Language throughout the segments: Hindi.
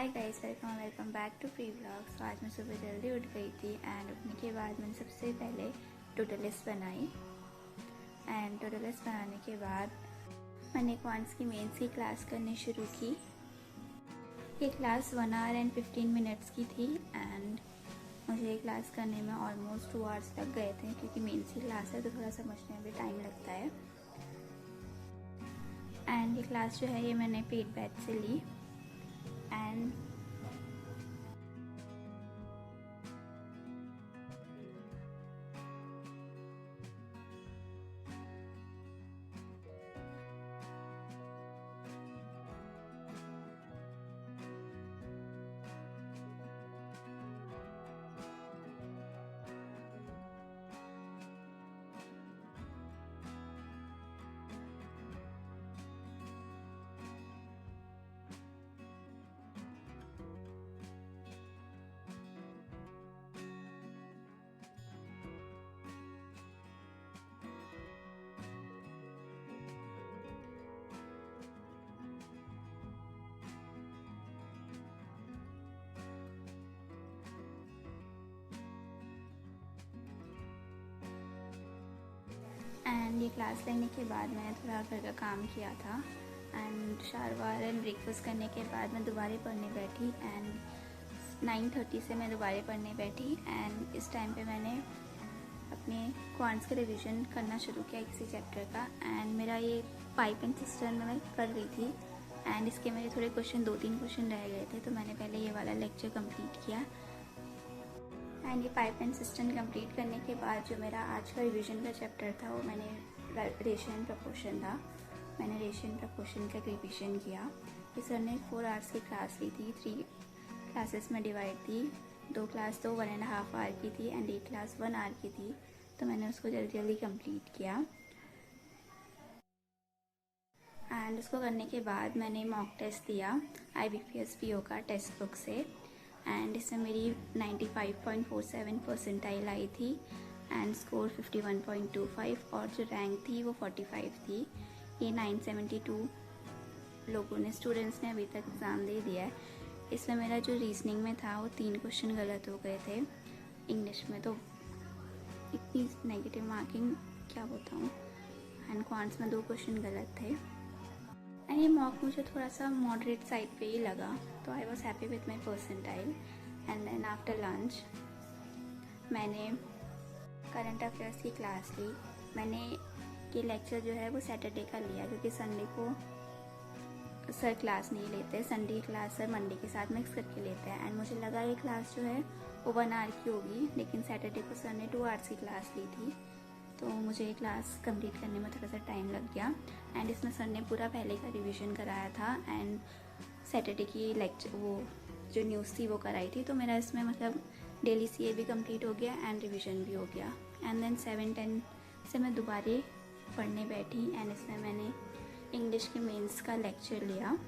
Hi guys, welcome back to free vlog. तो आज मैं सुबह जल्दी उठ गई थी एंड उठने के बाद मैंने सबसे पहले टू डू लिस्ट बनाई। एंड टू डू लिस्ट बनाने के बाद मैंने क्वांट्स की मेंस की क्लास करनी शुरू की। ये क्लास 1 आवर एंड 15 मिनट्स की थी एंड मुझे ये क्लास करने में ऑलमोस्ट 2 आवर्स लग गए थे, क्योंकि मेंस की क्लास है तो थोड़ा समझने में भी टाइम लगता है। एंड ये क्लास जो है ये मैंने पेड बैच से ली। एंड ये क्लास लेने के बाद मैंने थोड़ा घर का काम किया था एंड शावर एंड ब्रेकफास्ट करने के बाद मैं दोबारा पढ़ने बैठी। एंड 9:30 से मैं दोबारा पढ़ने बैठी एंड इस टाइम पे मैंने अपने क्वांट्स का रिवीजन करना शुरू किया किसी चैप्टर का। एंड मेरा ये पाइप एंड सिस्टम में मैं कर रही थी एंड इसके मेरे थोड़े क्वेश्चन 2-3 क्वेश्चन रह गए थे, तो मैंने पहले ये वाला लेक्चर कंप्लीट किया। एंड ये पाइप एंड सिस्टम कंप्लीट करने के बाद जो मेरा आज का रिवीजन का चैप्टर था वो मैंने रेशियो एंड प्रपोर्शन था। मैंने रेशियो एंड प्रपोर्शन का रिवीजन किया। इस सर ने 4 आवर्स की क्लास ली थी, 3 क्लासेस में डिवाइड थी। 2 क्लास तो 1.5 आवर की थी एंड 1 क्लास 1 आवर की थी, तो मैंने उसको जल्दी जल्दी कंप्लीट किया। एंड उसको करने के बाद मैंने मॉक टेस्ट दिया IBPS PO का टेक्स्ट बुक से एंड इसमें मेरी 95.47 परसेंटाइल आई थी एंड स्कोर 51.25 और जो रैंक थी वो 45 थी। ये 972 लोगों ने स्टूडेंट्स ने अभी तक एग्ज़ाम दे दिया है। इसमें मेरा जो रीजनिंग में था वो 3 क्वेश्चन गलत हो गए थे। इंग्लिश में तो इतनी नेगेटिव मार्किंग क्या बताऊँ। एंड क्वांट्स में 2 क्वेश्चन गलत थे। एंड ये मॉक मुझे थोड़ा सा मॉडरेट साइड पे ही लगा, तो I was happy with my percentile. And then after lunch मैंने करंट अफेयर्स की क्लास ली। मैंने ये लेक्चर जो है वो सैटरडे का लिया, क्योंकि संडे को सर क्लास नहीं लेते। संडे क्लास सर मंडे के साथ मिक्स करके लेते हैं एंड मुझे लगा ये क्लास जो है वो 1 आवर की होगी, लेकिन सैटरडे को सर ने 2 आवर्स की क्लास ली थी, तो मुझे ये क्लास कंप्लीट करने में थोड़ा सा टाइम लग गया। एंड इसमें सर ने पूरा पहले का रिवीजन कराया था एंड सैटरडे की लेक्चर वो जो न्यूज़ थी वो कराई थी, तो मेरा इसमें मतलब डेली CA भी कंप्लीट हो गया एंड रिवीजन भी हो गया। एंड देन 7-10 से मैं दोबारा पढ़ने बैठी एंड इसमें मैंने इंग्लिश के मेंस का लेक्चर लिया।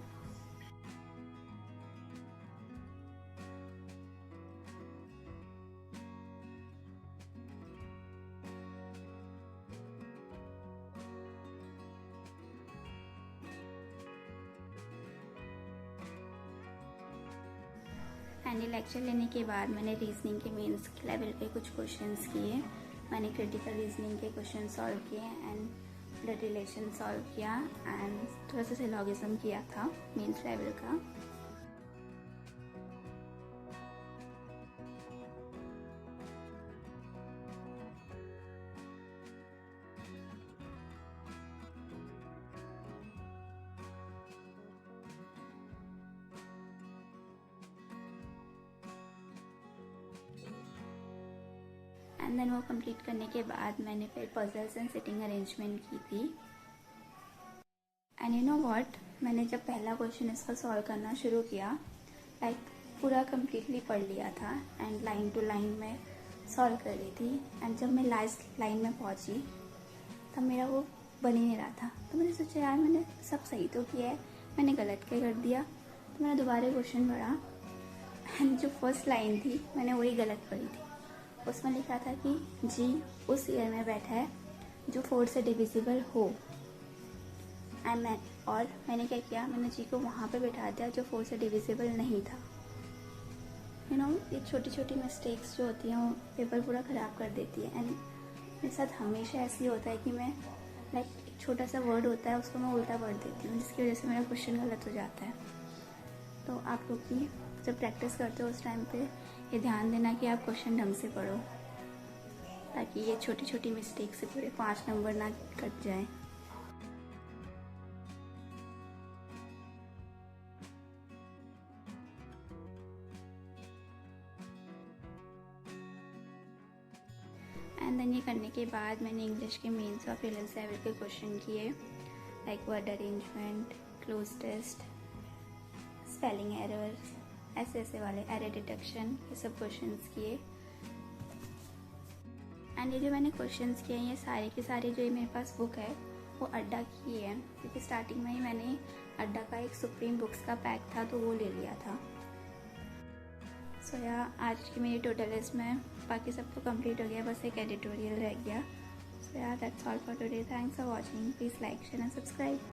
एंड ये लेक्चर लेने के बाद मैंने रीजनिंग के मेंस लेवल पे कुछ क्वेश्चंस किए। मैंने क्रिटिकल रीजनिंग के क्वेश्चन सॉल्व किए एंड ब्लड रिलेशन सॉल्व किया एंड थोड़ा सा सिलोगिज्म किया था मेंस लेवल का। एंड देन वो कंप्लीट करने के बाद मैंने फिर पजल्स एंड सिटिंग अरेंजमेंट की थी। एंड यू नो व्हाट, मैंने जब पहला क्वेश्चन इसका सॉल्व करना शुरू किया, लाइक पूरा कम्प्लीटली पढ़ लिया था एंड लाइन टू लाइन में सॉल्व कर रही थी। एंड जब मैं लास्ट लाइन में पहुंची तब मेरा वो बन ही नहीं रहा था, तो मैंने सोचा यार मैंने सब सही तो किया है, मैंने गलत क्या कर दिया। तो मैंने दोबारा क्वेश्चन पढ़ा एंड जो फर्स्ट लाइन थी मैंने वही गलत पढ़ी थी। उसमें लिखा था कि जी उस ईयर में बैठा है जो 4 से डिविजिबल हो। एंड और मैंने क्या किया, मैंने जी को वहाँ पे बिठा दिया जो 4 से डिविजिबल नहीं था। ये छोटी छोटी मिस्टेक्स जो होती हैं वो पेपर पूरा ख़राब कर देती है। एंड मेरे साथ हमेशा ऐसे ही होता है कि मैं एक छोटा सा वर्ड होता है उसको मैं उल्टा पढ़ देती हूँ, जिसकी वजह से मेरा क्वेश्चन गलत हो जाता है। तो आप लोग भी जब प्रैक्टिस करते हो उस टाइम पे ये ध्यान देना कि आप क्वेश्चन ढंग से पढ़ो, ताकि ये छोटी छोटी मिस्टेक से पूरे 5 नंबर ना कट जाए। एंड देन ये करने के बाद मैंने इंग्लिश के मेंस और प्रीलिम्स लेवल के क्वेश्चन किए, like word arrangement, cloze test, spelling error, ऐसे वाले एरर डिटेक्शन, ये सब क्वेश्चंस किए। एंड ये जो मैंने क्वेश्चंस किए ये सारे के सारे जो मेरे पास बुक है वो अड्डा की है, क्योंकि स्टार्टिंग में ही मैंने अड्डा का एक सुप्रीम बुक्स का पैक था तो वो ले लिया था। सो आज की मेरी टोटल लिस्ट में बाकी सब तो कंप्लीट हो गया, बस एक एडिटोरियल रह गया। So that's all for today. Thanks for watching. Please like, share and subscribe.